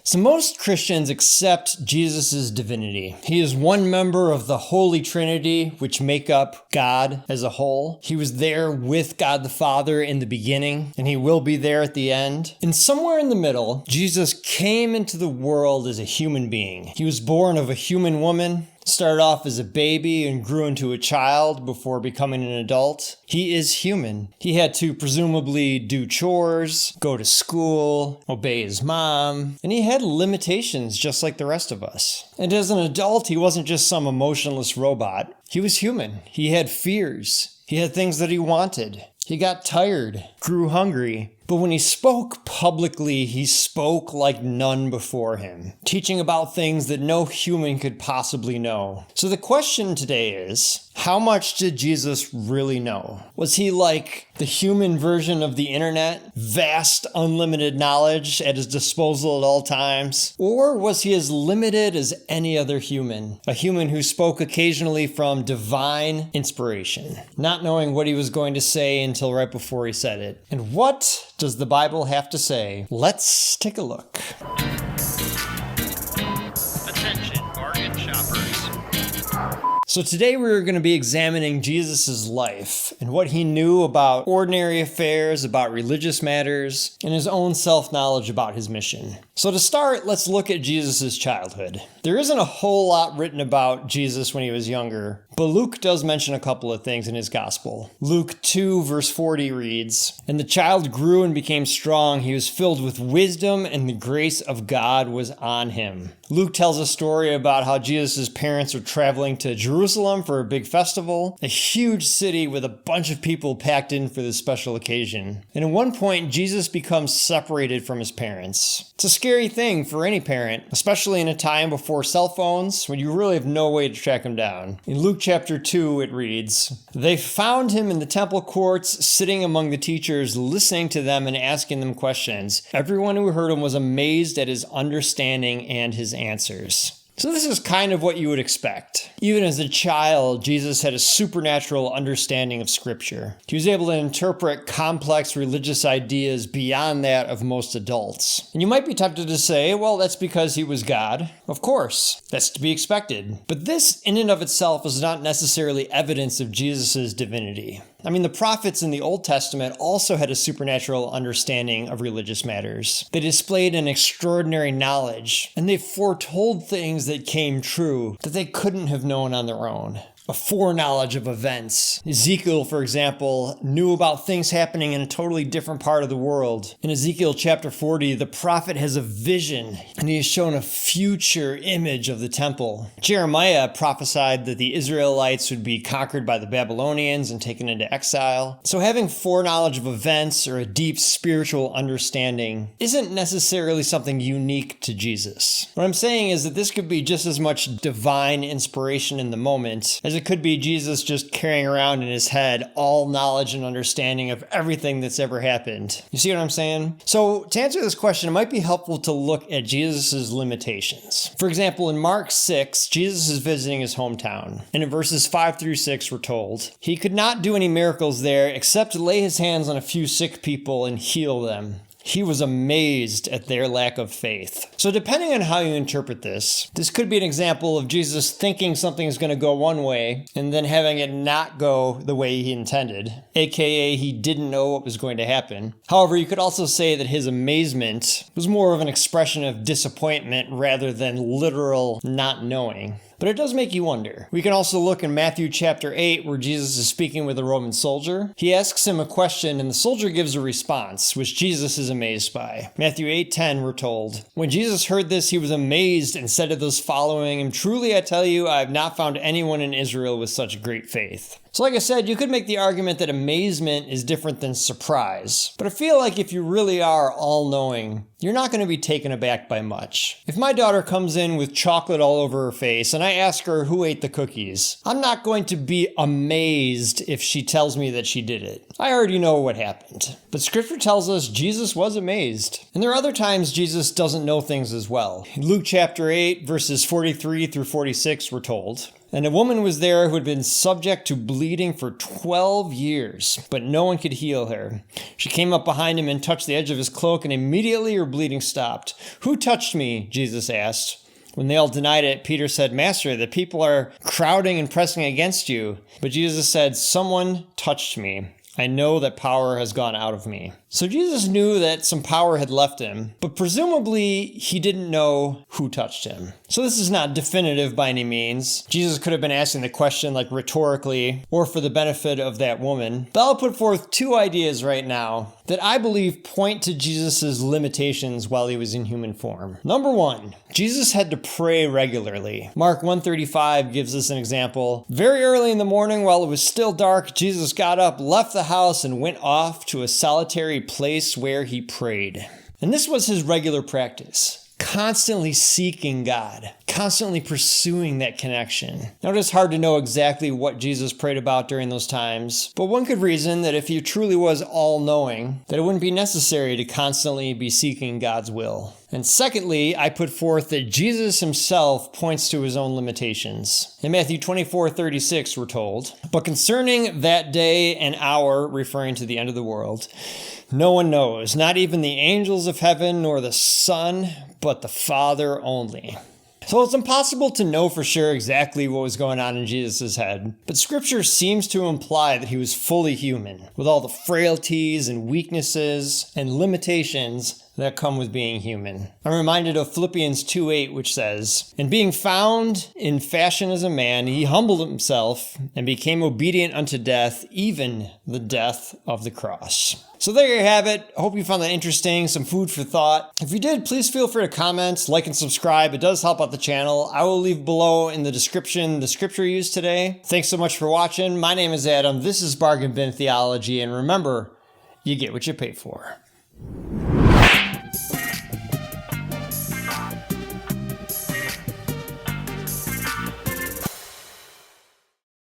So most Christians accept Jesus' divinity. He is one member of the Holy Trinity, which make up God as a whole. He was there with God the Father in the beginning, and he will be there at the end. And somewhere in the middle, Jesus came into the world as a human being. He was born of a human woman, started off as a baby and grew into a child before becoming an adult. He is human. He had to presumably do chores, go to school, obey his mom, and he had limitations just like the rest of us. And as an adult, he wasn't just some emotionless robot. He was human. He had fears. He had things that he wanted. He got tired, grew hungry. But when he spoke publicly, he spoke like none before him, teaching about things that no human could possibly know. So the question today is, how much did Jesus really know? Was he like the human version of the internet? Vast, unlimited knowledge at his disposal at all times? Or was he as limited as any other human? A human who spoke occasionally from divine inspiration, not knowing what he was going to say until right before he said it. And what does the Bible have to say? Let's take a look. Attention, bargain shoppers. So today we're going to be examining Jesus' life and what he knew about ordinary affairs, about religious matters, and his own self-knowledge about his mission. So to start, let's look at Jesus' childhood. There isn't a whole lot written about Jesus when he was younger, but Luke does mention a couple of things in his gospel. Luke 2 verse 40 reads, "And the child grew and became strong. He was filled with wisdom, and the grace of God was on him." Luke tells a story about how Jesus' parents are traveling to Jerusalem for a big festival, a huge city with a bunch of people packed in for this special occasion. And at one point, Jesus becomes separated from his parents. It's a scary thing for any parent, especially in a time before cell phones, when you really have no way to track him down. In Luke chapter 2, it reads, "They found him in the temple courts, sitting among the teachers, listening to them and asking them questions. Everyone who heard him was amazed at his understanding and his answers." So this is kind of what you would expect. Even as a child, Jesus had a supernatural understanding of Scripture. He was able to interpret complex religious ideas beyond that of most adults. And you might be tempted to say, well, that's because he was God. Of course, that's to be expected. But this in and of itself is not necessarily evidence of Jesus' divinity. I mean, the prophets in the Old Testament also had a supernatural understanding of religious matters. They displayed an extraordinary knowledge, and they foretold things that came true that they couldn't have known on their own. A foreknowledge of events. Ezekiel, for example, knew about things happening in a totally different part of the world. In Ezekiel chapter 40, the prophet has a vision, and he is shown a future image of the temple. Jeremiah prophesied that the Israelites would be conquered by the Babylonians and taken into exile. So having foreknowledge of events or a deep spiritual understanding isn't necessarily something unique to Jesus. What I'm saying is that this could be just as much divine inspiration in the moment as it could be Jesus just carrying around in his head all knowledge and understanding of everything that's ever happened. You see what I'm saying? So to answer this question, it might be helpful to look at Jesus' limitations. For example, in Mark 6, Jesus is visiting his hometown. And in verses 5 through 6, we're told, "He could not do any miracles there except to lay his hands on a few sick people and heal them. He was amazed at their lack of faith." So depending on how you interpret this could be an example of Jesus thinking something is going to go one way and then having it not go the way he intended, aka he didn't know what was going to happen. However, you could also say that his amazement was more of an expression of disappointment rather than literal not knowing. But it does make you wonder. We can also look in Matthew chapter 8 where Jesus is speaking with a Roman soldier. He asks him a question and the soldier gives a response, which Jesus is amazed by. Matthew 8:10 we're told, "When Jesus heard this, he was amazed and said to those following him, 'Truly I tell you, I have not found anyone in Israel with such great faith.'" So like I said, you could make the argument that amazement is different than surprise. But I feel like if you really are all-knowing, you're not going to be taken aback by much. If my daughter comes in with chocolate all over her face and I ask her who ate the cookies, I'm not going to be amazed if she tells me that she did it. I already know what happened. But Scripture tells us Jesus was amazed. And there are other times Jesus doesn't know things as well. In Luke chapter 8, verses 43 through 46, we're told, And a woman was there who had been subject to bleeding for 12 years, but no one could heal her. She came up behind him and touched the edge of his cloak, and immediately her bleeding stopped. "Who touched me?" Jesus asked. When they all denied it, Peter said, "Master, the people are crowding and pressing against you." But Jesus said, "Someone touched me. I know that power has gone out of me." So Jesus knew that some power had left him, but presumably he didn't know who touched him. So this is not definitive by any means. Jesus could have been asking the question like rhetorically or for the benefit of that woman. But I'll put forth two ideas right now that I believe point to Jesus' limitations while he was in human form. Number one, Jesus had to pray regularly. Mark 1:35 gives us an example. Very early in the morning, while it was still dark, Jesus got up, left the house, and went off to a solitary place where he prayed. And this was his regular practice. Constantly seeking God, constantly pursuing that connection. Now, it is hard to know exactly what Jesus prayed about during those times, but one could reason that if he truly was all-knowing, that it wouldn't be necessary to constantly be seeking God's will. And secondly, I put forth that Jesus himself points to his own limitations. In Matthew 24:36, we're told, "But concerning that day and hour," referring to the end of the world, "no one knows, not even the angels of heaven nor the Son, but the Father only." So it's impossible to know for sure exactly what was going on in Jesus' head, but Scripture seems to imply that he was fully human, with all the frailties and weaknesses and limitations that come with being human. I'm reminded of Philippians 2:8, which says, "And being found in fashion as a man, he humbled himself and became obedient unto death, even the death of the cross." So there you have it. I hope you found that interesting, some food for thought. If you did, please feel free to comment, like, and subscribe. It does help out the channel. I will leave below in the description the scripture used today. Thanks so much for watching. My name is Adam. This is Bargain Bin Theology, and remember, you get what you pay for.